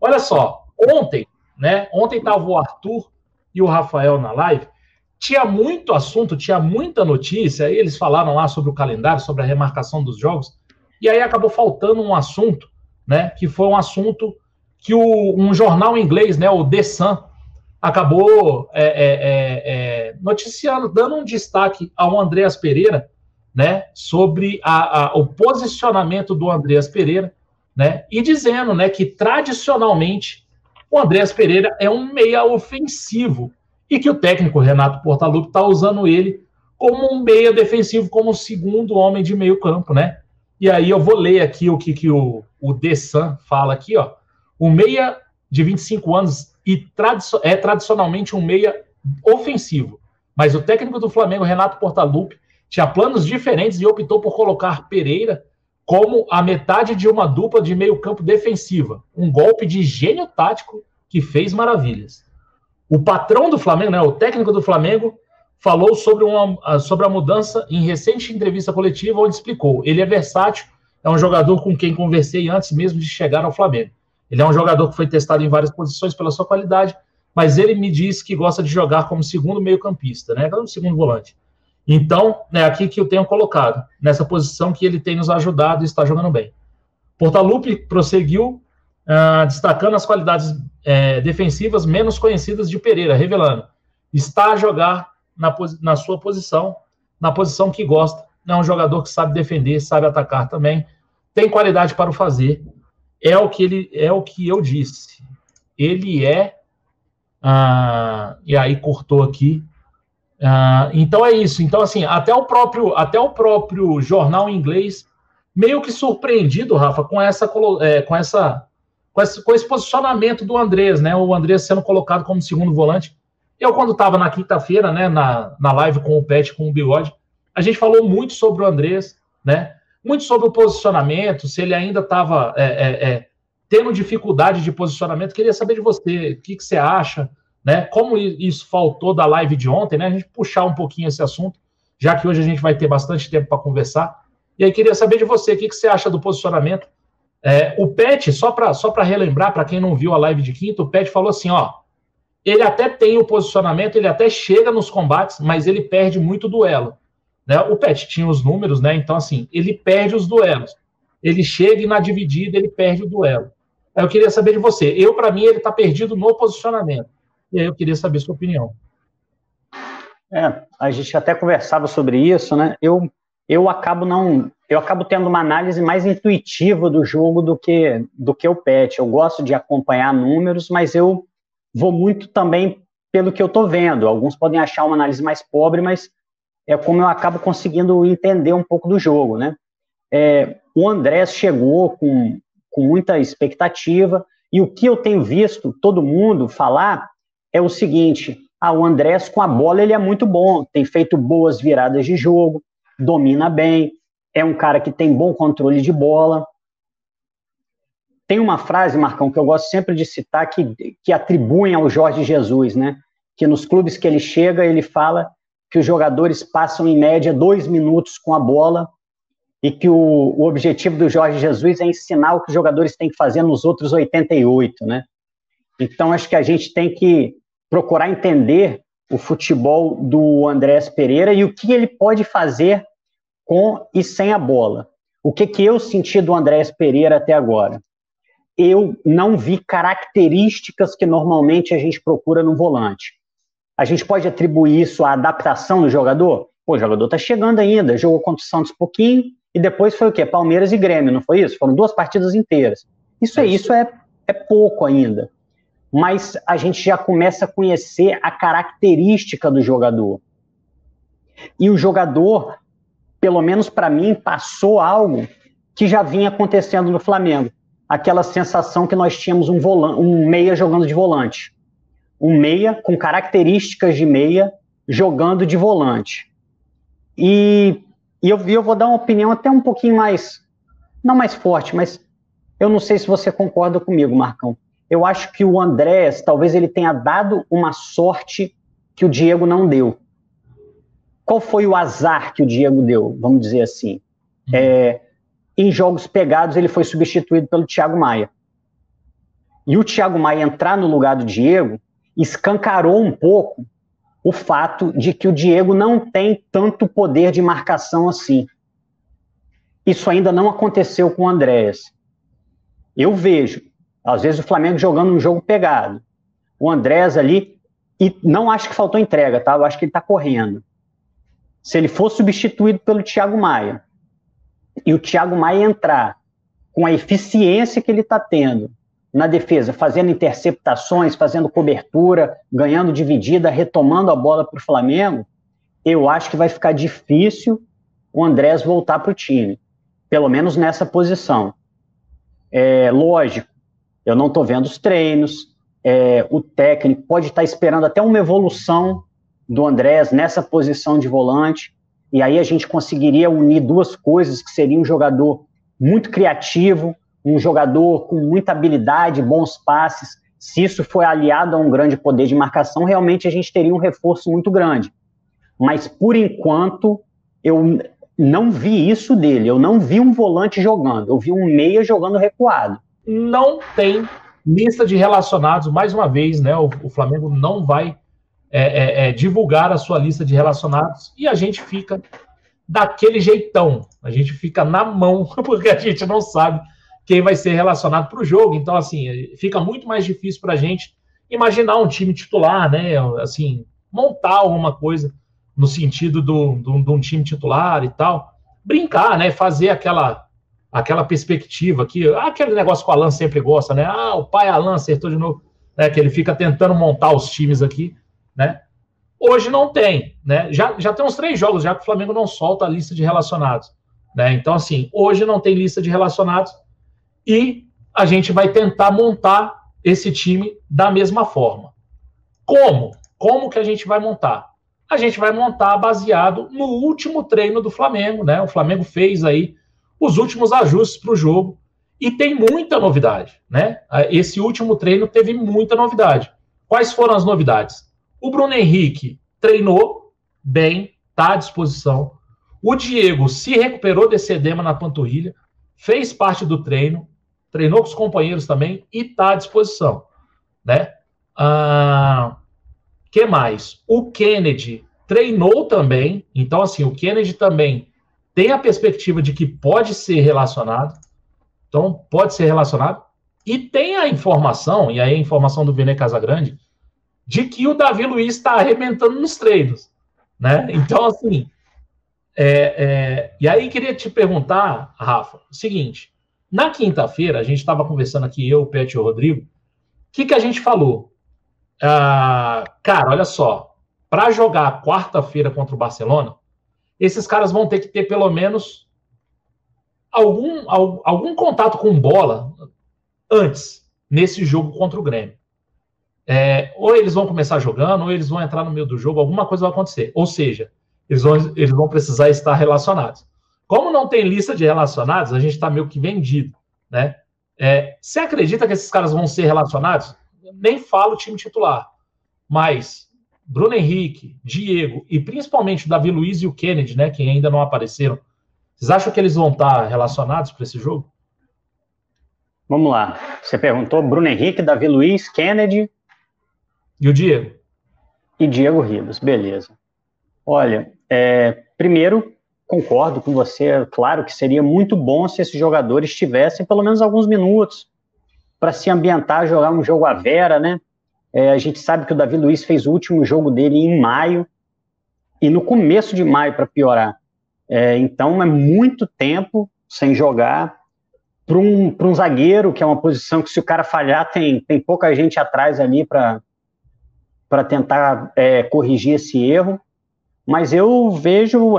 Olha só, ontem, né? Ontem estava o Arthur e o Rafael na live. Tinha muito assunto, tinha muita notícia. Eles falaram lá sobre o calendário, sobre a remarcação dos jogos. E aí acabou faltando um assunto, né? Que foi um assunto que um jornal inglês, né? O The Sun, acabou noticiando, dando um destaque ao Andreas Pereira, né? Sobre o posicionamento do Andreas Pereira, né? E dizendo, né? Que tradicionalmente o Andreas Pereira é um meia ofensivo e que o técnico Renato Portaluppi está usando ele como um meia defensivo, como o segundo homem de meio campo, né? E aí eu vou ler aqui o que o The Sun fala aqui, ó. O meia de 25 anos é tradicionalmente um meia ofensivo, mas o técnico do Flamengo, Renato Portaluppi, tinha planos diferentes e optou por colocar Pereira como a metade de uma dupla de meio campo defensiva. Um golpe de gênio tático que fez maravilhas. O patrão do Flamengo, né, o técnico do Flamengo, falou sobre a mudança em recente entrevista coletiva, onde explicou: ele é versátil, é um jogador com quem conversei antes mesmo de chegar ao Flamengo. Ele é um jogador que foi testado em várias posições pela sua qualidade, mas ele me disse que gosta de jogar como segundo meio-campista, né, como segundo volante. Então, é aqui que eu tenho colocado, nessa posição que ele tem nos ajudado e está jogando bem. Portaluppi prosseguiu destacando as qualidades defensivas menos conhecidas de Pereira, revelando: está a jogar na sua posição, na posição que gosta, é um jogador que sabe defender, sabe atacar também, tem qualidade para o fazer, é o que eu disse. Ele e aí cortou aqui. Então é isso. Então, assim, até o próprio jornal inglês meio que surpreendido, Rafa, com esse posicionamento do Andrés, né? O Andrés sendo colocado como segundo volante. Eu, quando estava na quinta-feira, né, na live com o Pet, com o Bigode, a gente falou muito sobre o Andrés, né? Muito sobre o posicionamento, se ele ainda estava tendo dificuldade de posicionamento. Queria saber de você, o que você acha, né? Como isso faltou da live de ontem, né? A gente puxar um pouquinho esse assunto, já que hoje a gente vai ter bastante tempo para conversar. E aí queria saber de você, o que você acha do posicionamento. O Pet, só para relembrar, para quem não viu a live de quinta, o Pet falou assim, ó, ele até tem o posicionamento, ele até chega nos combates, mas ele perde muito duelo, né? O Pet tinha os números, né? Então, assim, ele perde os duelos. Ele chega e na dividida ele perde o duelo. Aí eu queria saber de você. Para mim, ele está perdido no posicionamento. E aí eu queria saber a sua opinião. A gente até conversava sobre isso, né? Eu acabo tendo uma análise mais intuitiva do jogo do que o Pet. Eu gosto de acompanhar números, mas eu vou muito também pelo que eu estou vendo. Alguns podem achar uma análise mais pobre, mas é como eu acabo conseguindo entender um pouco do jogo, né? O Andrés chegou com muita expectativa, e o que eu tenho visto todo mundo falar é o seguinte: o Andrés com a bola ele é muito bom, tem feito boas viradas de jogo, domina bem, é um cara que tem bom controle de bola. Tem uma frase, Marcão, que eu gosto sempre de citar, que atribuem ao Jorge Jesus, né? Que nos clubes que ele chega, ele fala que os jogadores passam em média 2 minutos com a bola e que o objetivo do Jorge Jesus é ensinar o que os jogadores têm que fazer nos outros 88, né? Então, acho que a gente tem que procurar entender o futebol do Andreas Pereira e o que ele pode fazer com e sem a bola. O que eu senti do Andreas Pereira até agora? Eu não vi características que normalmente a gente procura no volante. A gente pode atribuir isso à adaptação do jogador? O jogador está chegando ainda, jogou contra o Santos pouquinho, e depois foi o quê? Palmeiras e Grêmio, não foi isso? Foram 2 partidas inteiras. Isso é pouco ainda. Mas a gente já começa a conhecer a característica do jogador. E o jogador, pelo menos para mim, passou algo que já vinha acontecendo no Flamengo. Aquela sensação que nós tínhamos um meia jogando de volante. Um meia com características de meia jogando de volante. E eu vou dar uma opinião até um pouquinho mais, não mais forte, mas eu não sei se você concorda comigo, Marcão. Eu acho que o Andrés, talvez ele tenha dado uma sorte que o Diego não deu. Qual foi o azar que o Diego deu, vamos dizer assim? Em jogos pegados, ele foi substituído pelo Thiago Maia. e o Thiago Maia entrar no lugar do Diego, escancarou um pouco o fato de que o Diego não tem tanto poder de marcação assim. Isso ainda não aconteceu com o Andréas. Eu vejo, às vezes, o Flamengo jogando um jogo pegado. O Andréas ali, e não acho que faltou entrega, tá? Eu acho que ele está correndo. Se ele for substituído pelo Thiago Maia, e o Thiago Maia entrar com a eficiência que ele está tendo na defesa, fazendo interceptações, fazendo cobertura, ganhando dividida, retomando a bola para o Flamengo, eu acho que vai ficar difícil o Andréas voltar para o time, pelo menos nessa posição. Lógico, eu não estou vendo os treinos, o técnico pode estar esperando até uma evolução do Andréas nessa posição de volante, e aí a gente conseguiria unir duas coisas, que seria um jogador muito criativo, um jogador com muita habilidade, bons passes. Se isso for aliado a um grande poder de marcação, realmente a gente teria um reforço muito grande. Mas, por enquanto, eu não vi isso dele. Eu não vi um volante jogando. Eu vi um meia jogando recuado. Não tem lista de relacionados, mais uma vez, né? O Flamengo não vai divulgar a sua lista de relacionados e a gente fica daquele jeitão. A gente fica na mão, porque a gente não sabe quem vai ser relacionado para o jogo. Então, assim, fica muito mais difícil para a gente imaginar um time titular, né? Assim, montar alguma coisa no sentido de um time titular e tal. Brincar, né? Fazer aquela perspectiva aqui. Aquele negócio que o Alan sempre gosta, né? O pai Alan acertou de novo. Né? Que ele fica tentando montar os times aqui, né? Hoje não tem, né? Já tem uns 3 jogos já que o Flamengo não solta a lista de relacionados, né? Então, assim, hoje não tem lista de relacionados e a gente vai tentar montar esse time da mesma forma. Como? Como que a gente vai montar? A gente vai montar baseado no último treino do Flamengo, né? O Flamengo fez aí os últimos ajustes para o jogo e tem muita novidade, né? Esse último treino teve muita novidade. Quais foram as novidades? O Bruno Henrique treinou bem, está à disposição. O Diego se recuperou desse edema na panturrilha, fez parte do treino, treinou com os companheiros também e está à disposição, né? Que mais? O Kennedy treinou também, então assim, o Kennedy também tem a perspectiva de que pode ser relacionado, então pode ser relacionado, e tem a informação, e aí a informação do Vene Casagrande, de que o Davi Luiz está arrebentando nos treinos, né? Então, assim, e aí queria te perguntar, Rafa, o seguinte, na quinta-feira, a gente estava conversando aqui, eu, o Pet e o Rodrigo, o que a gente falou? Cara, olha só, para jogar quarta-feira contra o Barcelona, esses caras vão ter que ter pelo menos algum contato com bola antes, nesse jogo contra o Grêmio. Ou eles vão começar jogando, ou eles vão entrar no meio do jogo, alguma coisa vai acontecer. Ou seja, eles vão precisar estar relacionados. Como não tem lista de relacionados, a gente está meio que vendido, né? Você acredita que esses caras vão ser relacionados? Nem falo time titular, mas Bruno Henrique, Diego e principalmente o Davi Luiz e o Kennedy, né, que ainda não apareceram, vocês acham que eles vão estar relacionados para esse jogo? Vamos lá. Você perguntou Bruno Henrique, Davi Luiz, Kennedy... E o Diego? E Diego Ribas, beleza. Olha, primeiro, concordo com você, claro que seria muito bom se esses jogadores tivessem pelo menos alguns minutos para se ambientar, jogar um jogo à vera, né? A gente sabe que o Davi Luiz fez o último jogo dele em maio, e no começo de maio, para piorar. Então, é muito tempo sem jogar. Para um zagueiro, que é uma posição que, se o cara falhar, tem pouca gente atrás ali para tentar corrigir esse erro. Mas eu vejo,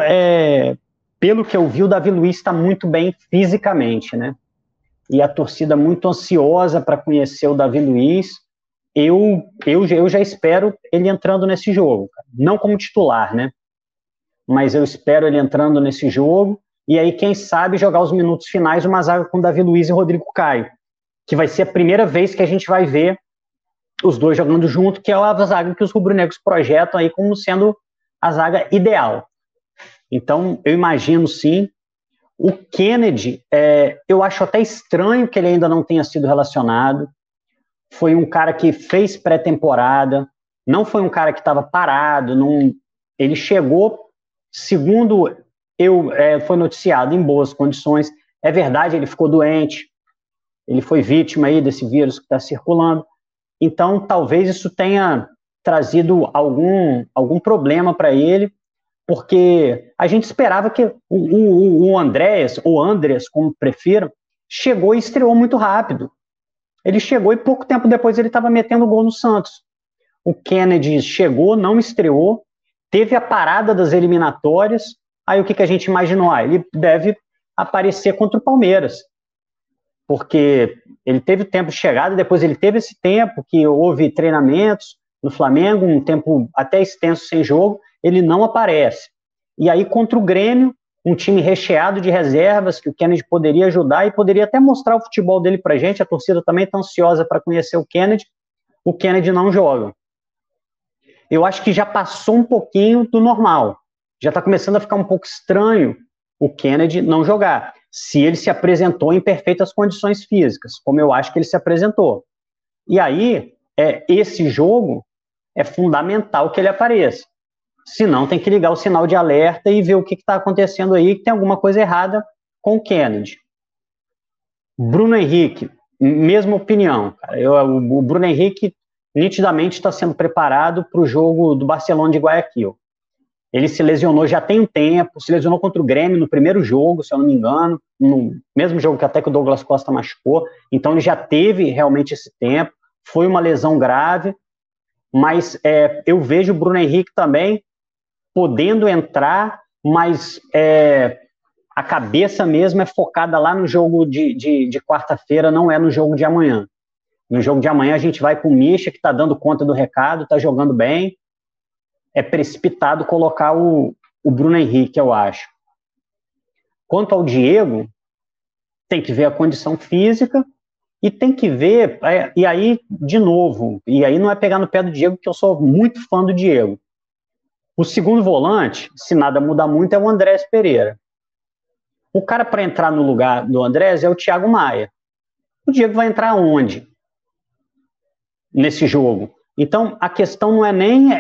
pelo que eu vi, o Davi Luiz está muito bem fisicamente, né? E a torcida muito ansiosa para conhecer o Davi Luiz. Eu já espero ele entrando nesse jogo, não como titular, né? Mas eu espero ele entrando nesse jogo, e aí, quem sabe, jogar os minutos finais uma zaga com Davi Luiz e Rodrigo Caio, que vai ser a primeira vez que a gente vai ver os dois jogando junto, que é a zaga que os rubro-negros projetam aí como sendo a zaga ideal. Então, eu imagino, sim. O Kennedy, eu acho até estranho que ele ainda não tenha sido relacionado. foi um cara que fez pré-temporada, não foi um cara que estava parado, ele chegou, segundo foi noticiado, em boas condições. É verdade, ele ficou doente, ele foi vítima aí desse vírus que está circulando, então talvez isso tenha trazido algum problema para ele, porque a gente esperava que o Andreas, ou Andreas, como prefiram, chegou e estreou muito rápido. Ele chegou e pouco tempo depois ele estava metendo gol no Santos. O Kennedy chegou, não estreou, teve a parada das eliminatórias, aí o que a gente imaginou? Ele deve aparecer contra o Palmeiras, porque ele teve tempo de chegada, depois ele teve esse tempo que houve treinamentos no Flamengo, um tempo até extenso sem jogo, ele não aparece. E aí contra o Grêmio, um time recheado de reservas, que o Kennedy poderia ajudar e poderia até mostrar o futebol dele pra gente, a torcida também está ansiosa para conhecer o Kennedy não joga. Eu acho que já passou um pouquinho do normal, já está começando a ficar um pouco estranho o Kennedy não jogar, se ele se apresentou em perfeitas condições físicas, como eu acho que ele se apresentou. E aí, esse jogo é fundamental que ele apareça. Senão tem que ligar o sinal de alerta e ver o que está acontecendo aí, que tem alguma coisa errada com o Kennedy. Bruno Henrique, mesma opinião. Cara. O Bruno Henrique nitidamente está sendo preparado para o jogo do Barcelona de Guayaquil. Ele se lesionou já tem um tempo, se lesionou contra o Grêmio no primeiro jogo, se eu não me engano, no mesmo jogo que até que o Douglas Costa machucou, então ele já teve realmente esse tempo, foi uma lesão grave, mas eu vejo o Bruno Henrique também podendo entrar, mas a cabeça mesmo é focada lá no jogo de quarta-feira, não é no jogo de amanhã. No jogo de amanhã a gente vai com o Misha, que está dando conta do recado, está jogando bem. É precipitado colocar o Bruno Henrique, eu acho. Quanto ao Diego, tem que ver a condição física e tem que ver, e aí, de novo, e aí não é pegar no pé do Diego, porque eu sou muito fã do Diego. O segundo volante, se nada mudar muito, é o Andrés Pereira. O cara para entrar no lugar do Andrés é o Thiago Maia. O Diego vai entrar onde? Nesse jogo. Então, a questão não é nem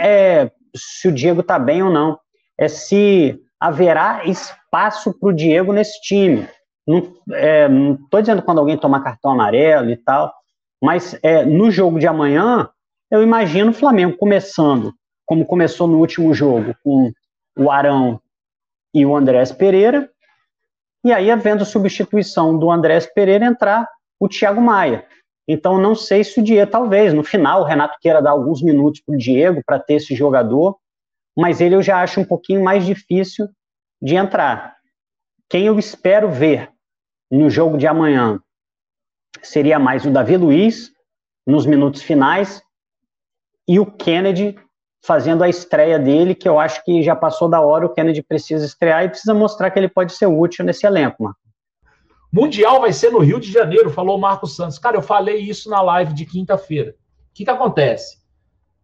se o Diego está bem ou não, é se haverá espaço para o Diego nesse time. Não estou dizendo quando alguém tomar cartão amarelo e tal, mas no jogo de amanhã, eu imagino o Flamengo começando, como começou no último jogo, com o Arão e o Andrés Pereira, e aí, havendo substituição do Andrés Pereira, entrar o Thiago Maia. Então, não sei se o Diego, talvez, no final, o Renato queira dar alguns minutos para o Diego, para ter esse jogador, mas ele eu já acho um pouquinho mais difícil de entrar. Quem eu espero ver no jogo de amanhã seria mais o Davi Luiz, nos minutos finais, e o Kennedy fazendo a estreia dele, que eu acho que já passou da hora, o Kennedy precisa estrear e precisa mostrar que ele pode ser útil nesse elenco, Marco. Mundial vai ser no Rio de Janeiro, falou o Marcos Santos. Cara, eu falei isso na live de quinta-feira. O que acontece?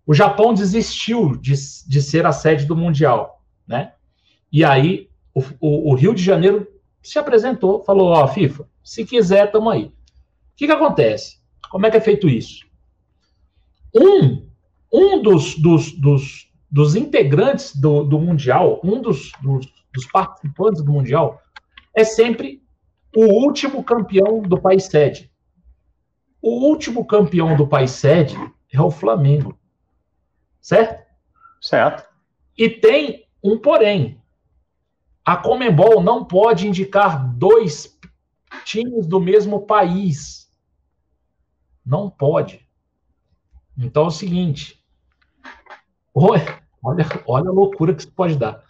O Japão desistiu de ser a sede do Mundial, né? E aí, o Rio de Janeiro se apresentou, falou, ó, FIFA, se quiser, tamo aí. O que acontece? Como é que é feito isso? Um dos integrantes do Mundial, um dos participantes do Mundial, é sempre o último campeão do país sede. O último campeão do país sede é o Flamengo. Certo? Certo. E tem um porém. A Conmebol não pode indicar 2 times do mesmo país. Não pode. Então é o seguinte. Olha a loucura que isso pode dar.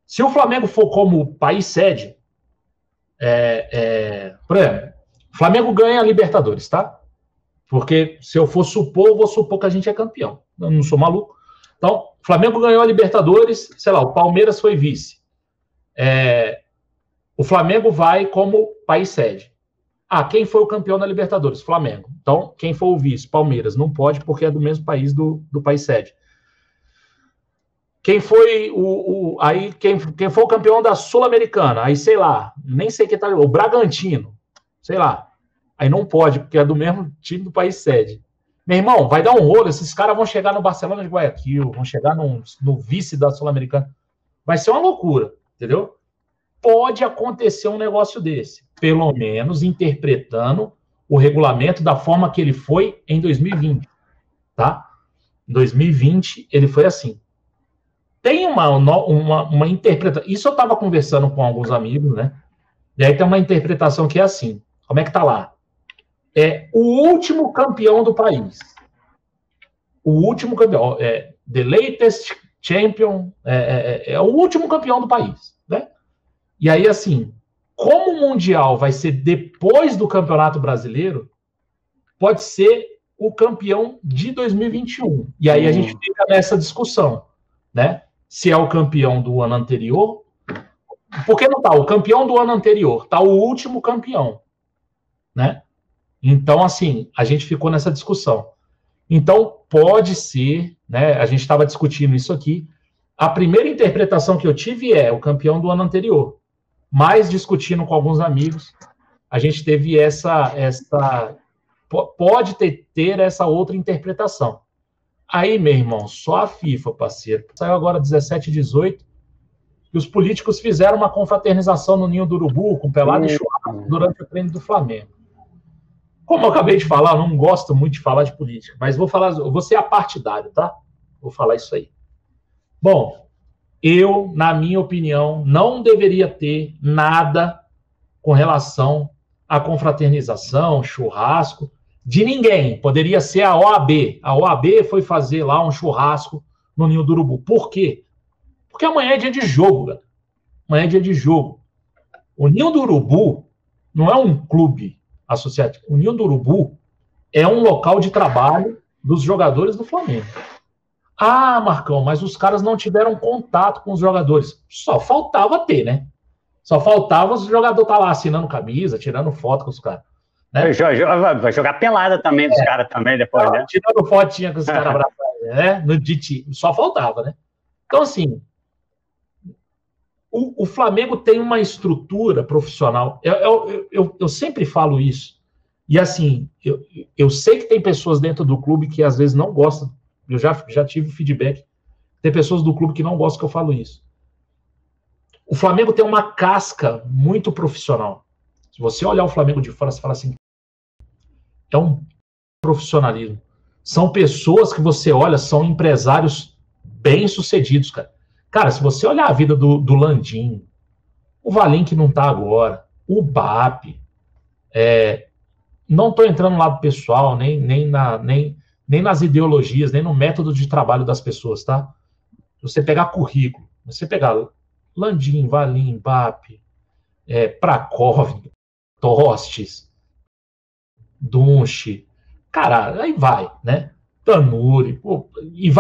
Se o Flamengo for como país sede, por exemplo, o Flamengo ganha a Libertadores, tá? Porque se eu for supor, eu vou supor que a gente é campeão. Eu não sou maluco. Então, o Flamengo ganhou a Libertadores, sei lá, o Palmeiras foi vice. O Flamengo vai como país sede. Quem foi o campeão da Libertadores? Flamengo. Então, quem for o vice? Palmeiras. Não pode, porque é do mesmo país do país sede. Quem foi quem foi o campeão da Sul-Americana? Aí, sei lá, nem sei quem tá. O Bragantino, sei lá. Aí não pode, porque é do mesmo time do país sede. Meu irmão, vai dar um rolo, esses caras vão chegar no Barcelona de Guayaquil, vão chegar no vice da Sul-Americana. Vai ser uma loucura, entendeu? Pode acontecer um negócio desse, pelo menos interpretando o regulamento da forma que ele foi em 2020, tá? Em 2020, ele foi assim. Tem uma interpretação... Isso eu estava conversando com alguns amigos, né? E aí tem uma interpretação que é assim. Como é que tá lá? É o último campeão do país. O último campeão. The latest champion. É o último campeão do país, né? E aí, assim, como o Mundial vai ser depois do Campeonato Brasileiro, pode ser o campeão de 2021. E aí a gente fica nessa discussão, né? Se é o campeão do ano anterior. Por que não tá? O campeão do ano anterior. Tá o último campeão, né? Então, assim, a gente ficou nessa discussão. Então, pode ser, né? A gente estava discutindo isso aqui. A primeira interpretação que eu tive é o campeão do ano anterior. Mas, discutindo com alguns amigos, a gente teve pode ter essa outra interpretação. Aí, meu irmão, só a FIFA, parceiro. Saiu agora 17 e 18, e os políticos fizeram uma confraternização no Ninho do Urubu, com pelado e churrasco, durante o treino do Flamengo. Como eu acabei de falar, eu não gosto muito de falar de política, mas vou ser apartidário, tá? Vou falar isso aí. Bom, eu, na minha opinião, não deveria ter nada com relação à confraternização, churrasco, de ninguém. Poderia ser a OAB. A OAB foi fazer lá um churrasco no Ninho do Urubu. Por quê? Porque amanhã é dia de jogo, galera. Amanhã é dia de jogo. O Ninho do Urubu não é um clube associativo. O Ninho do Urubu é um local de trabalho dos jogadores do Flamengo. Ah, Marcão, mas os caras não tiveram contato com os jogadores. Só faltava ter, né? Só faltava os jogadores estar lá assinando camisa, tirando foto com os caras. Né? Vai jogar pelada também dos caras também depois, né? Tirando fotinha com os caras abraçados, né? No DT. Só faltava, né? Então, assim, o Flamengo tem uma estrutura profissional. Eu sempre falo isso. E, assim, eu sei que tem pessoas dentro do clube que às vezes não gostam. Eu já tive feedback. Tem pessoas do clube que não gostam que eu falo isso. O Flamengo tem uma casca muito profissional. Se você olhar o Flamengo de fora, você fala assim, é um profissionalismo. São pessoas que você olha, são empresários bem-sucedidos, cara. Cara, se você olhar a vida do Landim, o Valim que não tá agora, o BAP, não tô entrando no lado pessoal, nem nas ideologias, nem no método de trabalho das pessoas, tá? Você pegar currículo, você pegar Landim, Valim, BAP, Prakov, Tostes, Dunche, cara, aí vai, né? Tanuri, e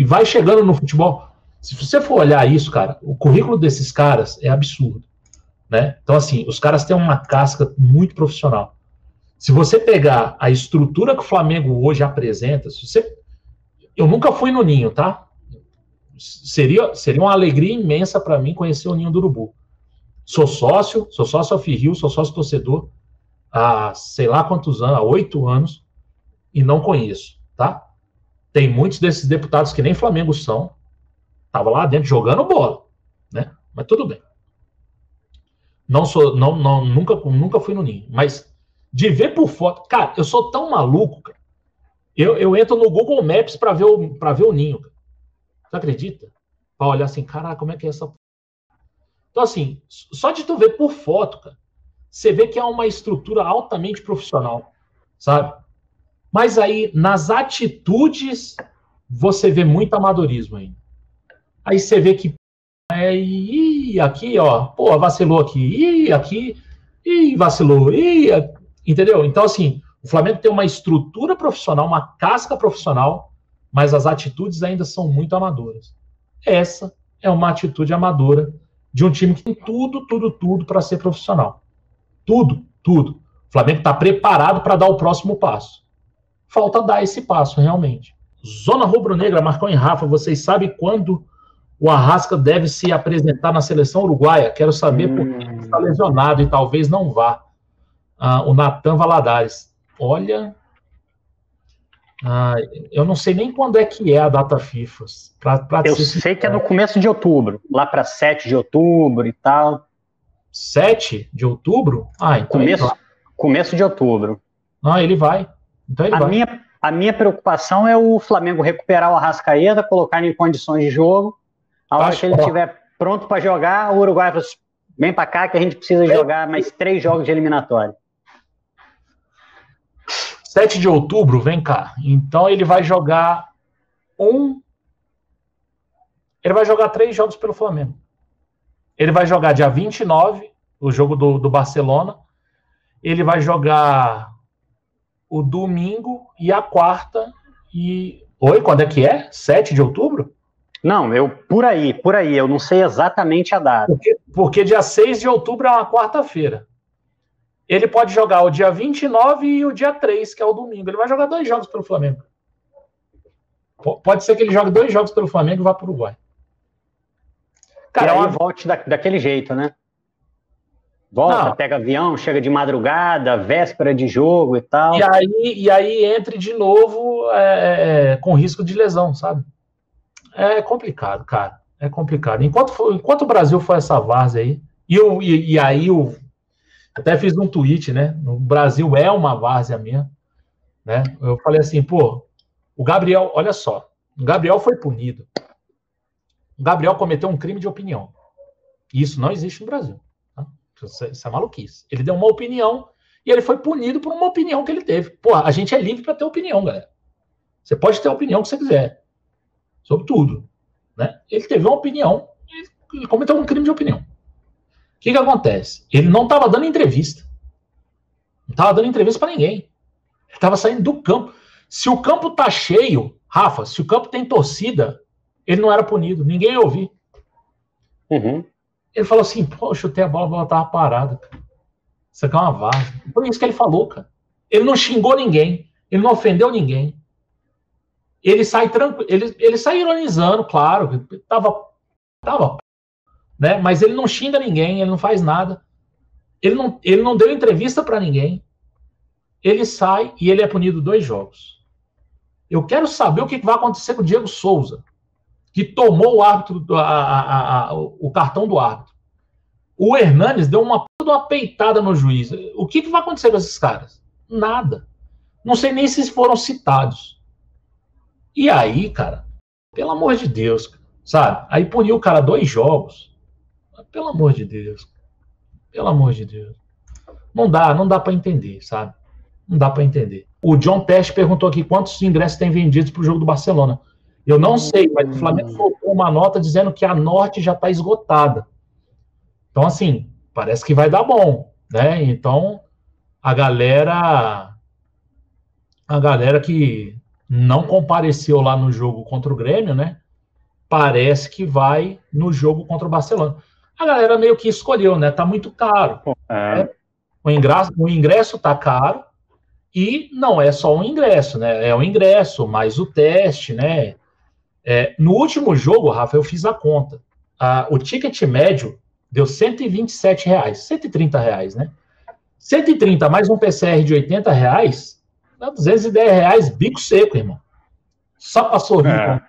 vai chegando no futebol. Se você for olhar isso, cara, o currículo desses caras é absurdo, né? Então, assim, os caras têm uma casca muito profissional. Se você pegar a estrutura que o Flamengo hoje apresenta, eu nunca fui no Ninho, tá? Seria uma alegria imensa para mim conhecer o Ninho do Urubu. Sou sócio Alfirrio, sou sócio torcedor há sei lá quantos anos, há 8 anos, e não conheço, tá? Tem muitos desses deputados que nem Flamengo são, tava lá dentro jogando bola, né? Mas tudo bem. Nunca fui no Ninho, mas de ver por foto, cara, eu sou tão maluco, cara. Eu entro no Google Maps para ver o Ninho, cara. Você acredita? Para olhar assim, caraca, como é que é essa... Então, assim, só de tu ver por foto, cara, você vê que é uma estrutura altamente profissional, sabe? Mas aí, nas atitudes, você vê muito amadorismo ainda. Aí você vê que aqui, ó, pô, vacilou aqui, aqui, vacilou, entendeu? Então, assim, o Flamengo tem uma estrutura profissional, uma casca profissional, mas as atitudes ainda são muito amadoras. Essa é uma atitude amadora de um time que tem tudo para ser profissional. Tudo. O Flamengo está preparado para dar o próximo passo. Falta dar esse passo, realmente. Zona Rubro-Negra, Marcão e Rafa, vocês sabem quando o Arrasca deve se apresentar na seleção uruguaia? Quero saber porque ele está lesionado e talvez não vá. O Natan Valadares. Olha, Ah, eu não sei nem quando é que é a data FIFA. Eu sei que é no começo de outubro, lá para 7 de outubro e tal. 7 de outubro? Ah, então começo de outubro. Ah, ele vai. Então ele vai. A minha preocupação é o Flamengo recuperar o Arrascaeta, colocar ele em condições de jogo. A hora que ele estiver pronto para jogar, o Uruguai fala, vem para cá que a gente precisa jogar mais 3 jogos de eliminatória. 7 de outubro, vem cá. Então ele vai jogar Ele vai jogar 3 jogos pelo Flamengo. Ele vai jogar dia 29, o jogo do Barcelona. Ele vai jogar o domingo e a quarta. Oi, quando é que é? 7 de outubro? Não, por aí. Eu não sei exatamente a data. Porque dia 6 de outubro é uma quarta-feira. Ele pode jogar o dia 29 e o dia 3, que é o domingo. Ele vai jogar 2 jogos pelo Flamengo. Pode ser que ele jogue 2 jogos pelo Flamengo e vá para o Uruguai. Cara, e aí volte daquele jeito, né? Volta, pega avião, chega de madrugada, véspera de jogo e tal. E aí entre de novo com risco de lesão, sabe? É complicado, cara. É complicado. Enquanto o Brasil for essa várzea aí, e aí até fiz um tweet, né? O Brasil é uma várzea mesmo, né? Eu falei assim, pô, o Gabriel, olha só, o Gabriel foi punido. O Gabriel cometeu um crime de opinião. E isso não existe no Brasil. Tá? Isso é maluquice. Ele deu uma opinião e ele foi punido por uma opinião que ele teve. Pô, a gente é livre para ter opinião, galera. Você pode ter a opinião que você quiser. Sobre tudo. Né? Ele teve uma opinião e ele cometeu um crime de opinião. O que acontece? Ele não estava dando entrevista. Não estava dando entrevista para ninguém. Ele estava saindo do campo. Se o campo tá cheio, Rafa, se o campo tem torcida, ele não era punido. Ninguém ia ouvir. Uhum. Ele falou assim, pô, eu chutei a bola estava parada. Cara. Isso aqui é uma várzea. Foi isso que ele falou, cara. Ele não xingou ninguém. Ele não ofendeu ninguém. Ele sai tranquilo. Ele sai ironizando, claro. Tava, né? Mas ele não xinga ninguém, ele não faz nada. Ele não deu entrevista para ninguém. Ele sai e ele é punido 2 jogos. Eu quero saber o que vai acontecer com o Diego Souza, que tomou o árbitro, o cartão do árbitro. O Hernanes deu uma peitada no juiz. O que vai acontecer com esses caras? Nada. Não sei nem se foram citados. E aí, cara, pelo amor de Deus, sabe? Aí puniu o cara 2 jogos. Pelo amor de Deus. Pelo amor de Deus. Não dá para entender, sabe? Não dá para entender. O John Teste perguntou aqui quantos ingressos tem vendidos para o jogo do Barcelona. Eu não sei, mas o Flamengo soltou uma nota dizendo que a Norte já está esgotada. Então, assim, parece que vai dar bom, né? Então, a galera que não compareceu lá no jogo contra o Grêmio, né? Parece que vai no jogo contra o Barcelona. A galera meio que escolheu, né? Tá muito caro. Né? O ingresso tá caro e não é só um ingresso, né? É o ingresso, mais o teste, né? No último jogo, Rafa, eu fiz a conta. O ticket médio deu R$127, 130 reais, né? 130 mais um PCR de 80 reais, dá 210 reais, bico seco, irmão. Só para sorrir.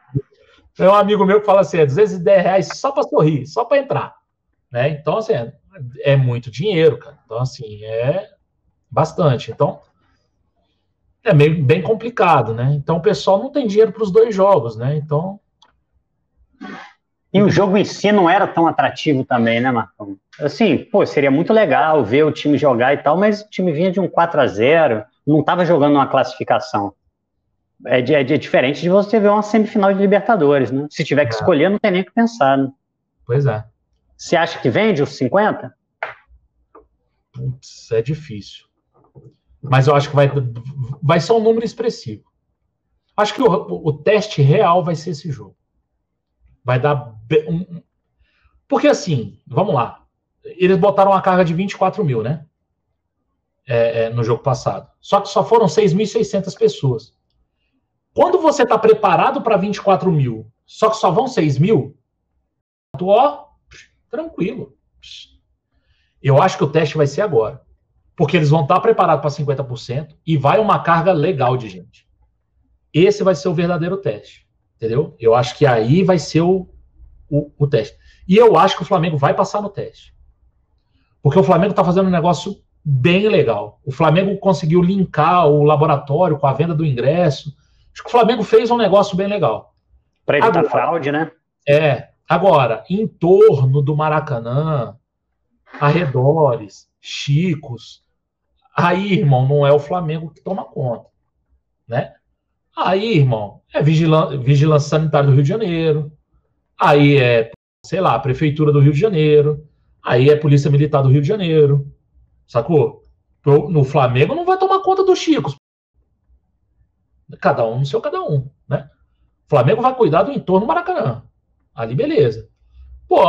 Tem um amigo meu que fala assim, 210 reais só para sorrir, só para entrar. Né? Então, assim, é muito dinheiro, cara. Então, assim, é bastante. Então, é bem complicado, né? Então, o pessoal não tem dinheiro para os 2 jogos, né? Então... E o jogo em si não era tão atrativo também, né, Marcão? Assim, pô, seria muito legal ver o time jogar e tal, mas o time vinha de um 4-0, não estava jogando uma classificação. É diferente de você ver uma semifinal de Libertadores, né? Se tiver que escolher, não tem nem o que pensar, né? Pois é. Você acha que vende os 50? Putz, é difícil. Mas eu acho que vai ser um número expressivo. Acho que o teste real vai ser esse jogo. Vai dar... Porque assim, vamos lá. Eles botaram uma carga de 24 mil, né? No jogo passado. Só que só foram 6.600 pessoas. Quando você está preparado para 24 mil, só que só vão 6 mil, tranquilo. Eu acho que o teste vai ser agora. Porque eles vão estar preparados para 50% e vai uma carga legal de gente. esse vai ser o verdadeiro teste, entendeu? Eu acho que aí vai ser o teste. E eu acho que o Flamengo vai passar no teste. Porque o Flamengo está fazendo um negócio bem legal. O Flamengo conseguiu linkar o laboratório com a venda do ingresso. Acho que o Flamengo fez um negócio bem legal. Para evitar fraude, né? Agora, em torno do Maracanã, arredores, Chicos, aí, irmão, não é o Flamengo que toma conta, né? Aí, irmão, é vigilância sanitária do Rio de Janeiro, aí é, sei lá, a Prefeitura do Rio de Janeiro, aí é Polícia Militar do Rio de Janeiro, sacou? No Flamengo não vai tomar conta dos Chicos. Cada um no seu cada um, né? O Flamengo vai cuidar do entorno do Maracanã. Ali, beleza. Pô,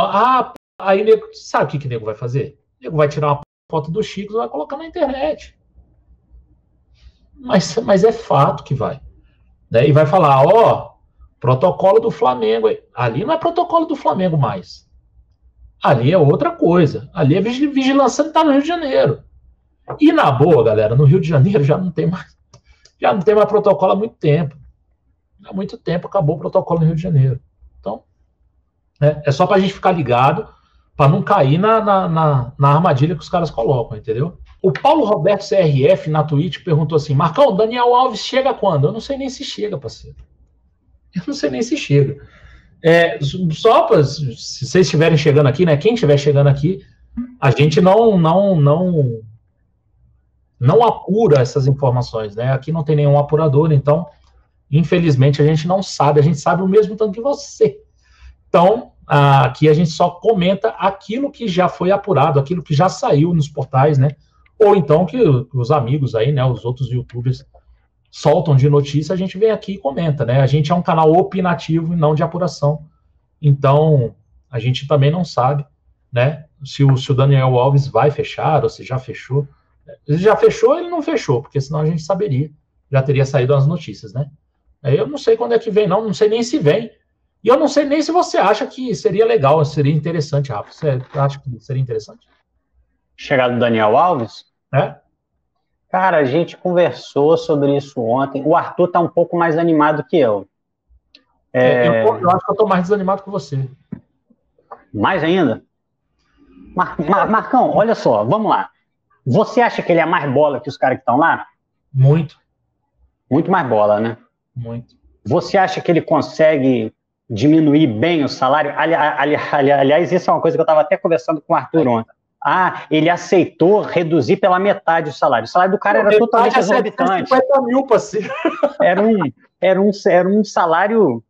aí nego, sabe o que nego vai fazer? O nego vai tirar uma foto do Chico e vai colocar na internet. Mas é fato que vai. Né? E vai falar, protocolo do Flamengo. Ali não é protocolo do Flamengo mais. Ali é outra coisa. Ali é vigilância sanitária no Rio de Janeiro. E na boa, galera, no Rio de Janeiro já não tem mais protocolo há muito tempo. Há muito tempo acabou o protocolo no Rio de Janeiro. Então, é só pra gente ficar ligado, para não cair na armadilha que os caras colocam, entendeu? O Paulo Roberto CRF na Twitch perguntou assim, Marcão, Daniel Alves chega quando? Eu não sei nem se chega, parceiro. Eu não sei nem se chega. Só para, se vocês estiverem chegando aqui, né? Quem estiver chegando aqui, a gente não apura essas informações, né? Aqui não tem nenhum apurador, então, infelizmente, a gente não sabe. A gente sabe o mesmo tanto que você. Então, aqui a gente só comenta aquilo que já foi apurado, aquilo que já saiu nos portais, né? Ou então que os amigos aí, né? Os outros youtubers soltam de notícia, a gente vem aqui e comenta, né? A gente é um canal opinativo e não de apuração. Então, a gente também não sabe, né? Se o Daniel Alves vai fechar ou se já fechou. Ele já fechou, ele não fechou, porque senão a gente saberia. Já teria saído as notícias, né? Eu não sei quando é que vem, não sei nem se vem. E eu não sei nem se você acha que seria legal, seria interessante, Rafa. Você acha que seria interessante? Chegada do Daniel Alves? Cara, a gente conversou sobre isso ontem. O Arthur tá um pouco mais animado que eu. Eu acho que eu tô mais desanimado que você. Mais ainda? Marcão, olha só, vamos lá. Você acha que ele é mais bola que os caras que estão lá? Muito. Muito mais bola, né? Muito. Você acha que ele consegue diminuir bem o salário? Aliás, isso é uma coisa que eu estava até conversando com o Arthur ontem. Ele aceitou reduzir pela metade o salário. O salário do cara era totalmente exorbitante. 50 mil, parceiro. Era um salário...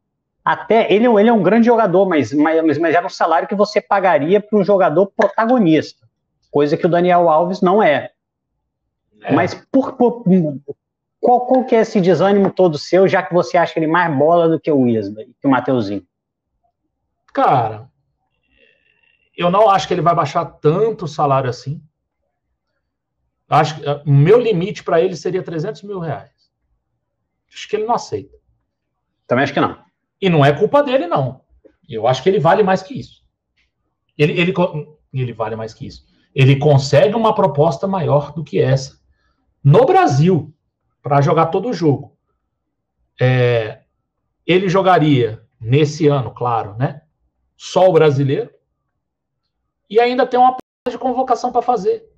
Até ele é um grande jogador, mas era um salário que você pagaria para um jogador protagonista. Coisa que o Daniel Alves não é. Mas qual que é esse desânimo todo seu, já que você acha ele mais bola do que o Isla e que o Mateuzinho? Cara, eu não acho que ele vai baixar tanto o salário assim. Acho que o meu limite para ele seria 300 mil reais. Acho que ele não aceita. Também acho que não. E não é culpa dele, não. Eu acho que ele vale mais que isso. Ele vale mais que isso. Ele consegue uma proposta maior do que essa. No Brasil, para jogar todo o jogo. Ele jogaria, nesse ano, claro, né? Só o brasileiro. E ainda tem uma de convocação para fazer.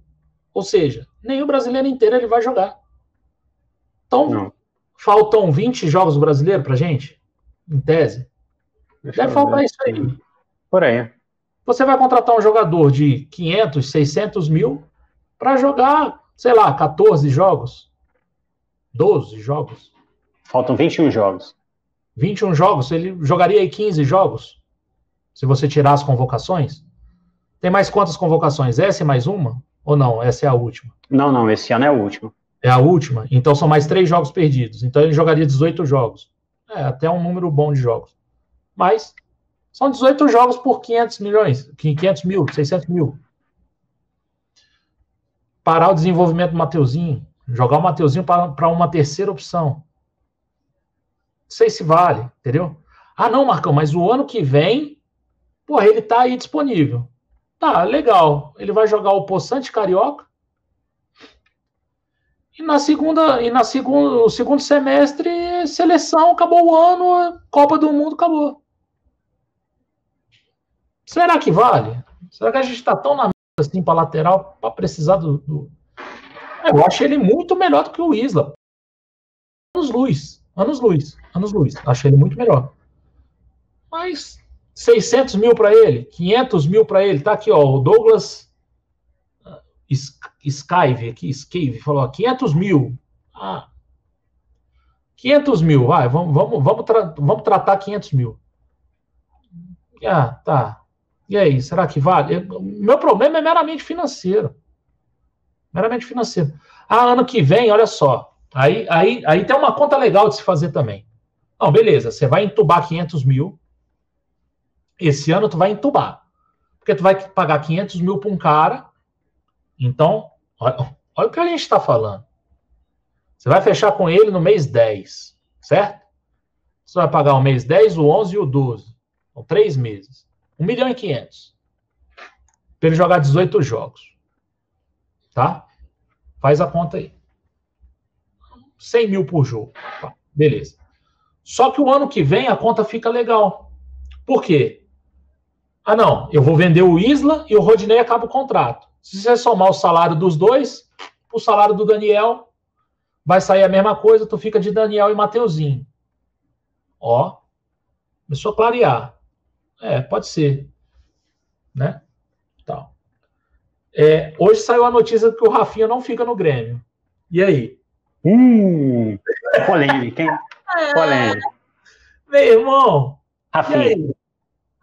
Ou seja, nem o brasileiro inteiro ele vai jogar. Então, faltam 20 jogos brasileiros pra gente? Em tese. Deve faltar isso aí. Por aí. Você vai contratar um jogador de 500, 600 mil para jogar, sei lá, 14 jogos? 12 jogos? Faltam 21 jogos. 21 jogos? Ele jogaria aí 15 jogos? Se você tirar as convocações? Tem mais quantas convocações? Essa é mais uma? Ou não? Essa é a última? Não, esse ano é a última. É a última? Então são mais 3 jogos perdidos. Então ele jogaria 18 jogos. Até um número bom de jogos. Mas são 18 jogos por 500 milhões. 500 mil, 600 mil. Parar o desenvolvimento do Mateuzinho. Jogar o Mateuzinho para uma terceira opção. Não sei se vale, entendeu? Não, Marcão, mas o ano que vem, ele tá aí disponível. Tá, legal. Ele vai jogar o Poçante Carioca E o segundo semestre, seleção, acabou o ano, Copa do Mundo, acabou. Será que vale? Será que a gente está tão na merda assim para lateral para precisar do... Eu acho ele muito melhor do que o Isla. Anos luz. Acho ele muito melhor. Mas 600 mil para ele, 500 mil para ele. Tá aqui, ó, o Douglas Scave falou, ó, 500 mil. 500 mil, vai, vamos tratar 500 mil. Tá. E aí, será que vale? Meu problema é meramente financeiro. Ano que vem, olha só. Aí tem uma conta legal de se fazer também. Não, beleza, você vai entubar 500 mil. Esse ano tu vai entubar. Porque tu vai pagar 500 mil para um cara. Então, olha o que a gente está falando. Você vai fechar com ele no mês 10, certo? Você vai pagar o mês 10, o 11 e o 12. São 3 meses. 1 milhão e 500. Para ele jogar 18 jogos. Tá? Faz a conta aí. 100 mil por jogo. Tá, beleza. Só que o ano que vem a conta fica legal. Por quê? Não, eu vou vender o Isla e o Rodinei acaba o contrato. Se você somar o salário dos dois, o salário do Daniel, vai sair a mesma coisa, tu fica de Daniel e Mateuzinho. Ó, começou a clarear. Pode ser. Né? Então. Hoje saiu a notícia que o Rafinha não fica no Grêmio. E aí? Polêmica, hein? Polêmica. Meu irmão.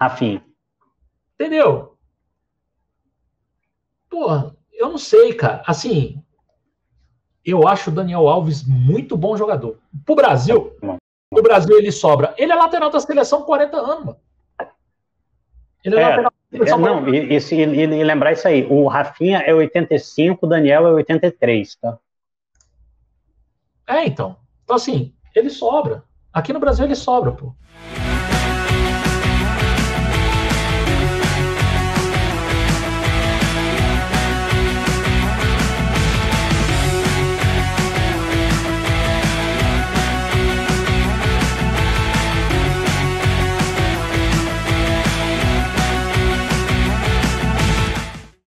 Rafinha. Entendeu? Porra, eu não sei, cara. Assim, eu acho o Daniel Alves muito bom jogador. Pro Brasil, ele sobra. Ele é lateral da seleção 40 anos, mano. Ele é lateral da seleção 40 anos. E lembrar isso aí. O Rafinha é 85, o Daniel é 83, tá? Então. Então, assim, ele sobra. Aqui no Brasil ele sobra, pô.